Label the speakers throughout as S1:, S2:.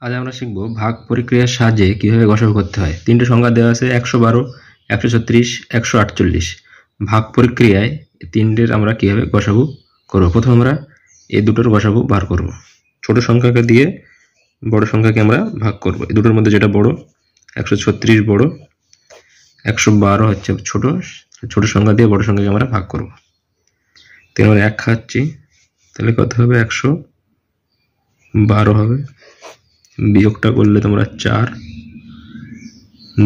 S1: আজ আমরা শিখব ভাগ প্রক্রিয়ার সাহায্যে কিভাবে গসাগু করতে হয়। তিনটে সংখ্যা দেওয়া আছে 112, 136, 148। ভাগ প্রক্রিয়ায় তিনটের আমরা কিভাবে গসাগু করব। প্রথমে আমরা এই দুটোর গসাগু বার করব। ছোট সংখ্যাকে দিয়ে বড় সংখ্যাকে আমরা ভাগ করব। এই দুটোর মধ্যে যেটা বড় 136 বড়, 112 হচ্ছে ছোট। ছোট সংখ্যা দিয়ে বড় সংখ্যাকে আমরা ভাগ করব। তো আমরা 1 খাচ্ছি, তাহলে কত হবে? 112 হবে। বিয়োগটা করলে তোমরা 4,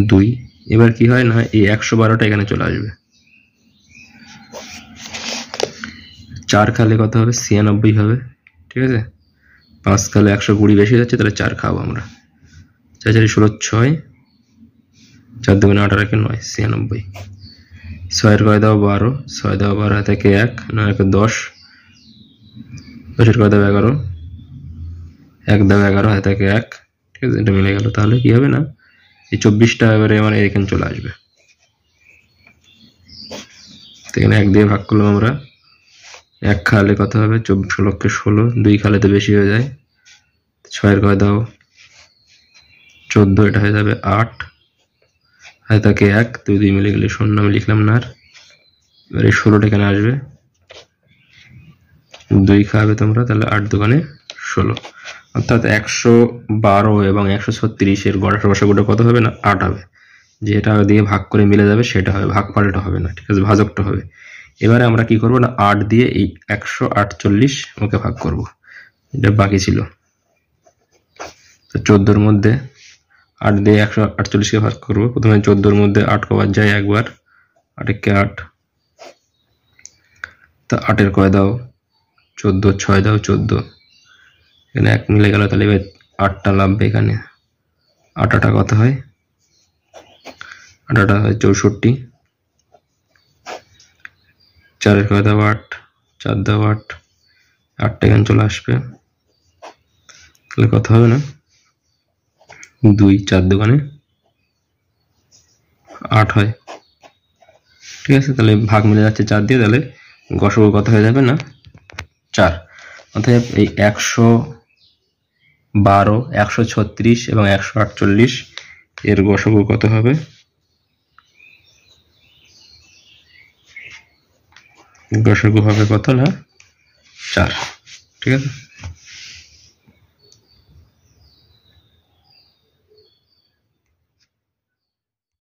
S1: 2। এবার কি হয় না, এই 112টা এখানে চলে আসবে। 4 খালে কত হবে? 96 হবে। ঠিক আছে, 5 খালে 120 বেশি যাচ্ছে, তাহলে 4 খাবো আমরা। 4 4 16, 6, 4 2 18 9, 96। 6 কয় দাও 12, 6 দাও 12 হাতে 1, 9 10, 10 কয় দাও 11, 1 দাও 11 হাতে 1। ঠিক আছে, এটা মিলে গেল। তাহলে কি হবে না, এই 24টা এবারে মানে এখানে চলে আসবে। এখানে 1 দিয়ে ভাগ করলাম আমরা। 1 খালে কত হবে? 16 কে 16, 2 খালে তো বেশি হয়ে যায়। 6 কয় দাও 14, এটা হয়ে যাবে 8 হাতে থাকে 1, 2 2 মিলে গেলে 0, আমি লিখলাম না। এবার এই 16টা এখানে আসবে, 2 খাবে তোমরা, তাহলে 8 দুগুণে 16। অর্থাৎ 112 এবং 136 এর গসাগুটা কত হবে না? 8 হবে। যেটা দিয়ে ভাগ করে মিলে যাবে সেটা হবে, ভাগফলটা হবে না। ঠিক আছে, ভাজকটা হবে। এবারে আমরা কি করব না, 8 দিয়ে এই 148 ওকে ভাগ করব, এটা বাকি ছিল। তো 14 মধ্যে 8 দিয়ে 148 কে ভাগ করব। প্রথমে 14 মধ্যে 8 কবার যায়? একবার। 8 কে 8, তা 8 এর কয় দাও 14, 6 দাও 14, এখানে 1 মিলে গেল। তাহলে এবার 8টা লাগবে এখানে। 8টা কত হয়? 8টা হয় 64। 4 এর কয় দাও 8, 4 দাও 8, 8টা এখানে চলে আসবে। তাহলে কত হবে না, 2, 4 দুগুণে 8 হয়। ঠিক আছে, তাহলে ভাগ মিলে যাচ্ছে 4 দিয়ে, তাহলে গসাগু কত হয়ে যাবে না? 4। অতএব এই 112, 136 এবং 148 এর গসাগু কত হবে? গসাগু হবে কত না? 4। ঠিক আছে।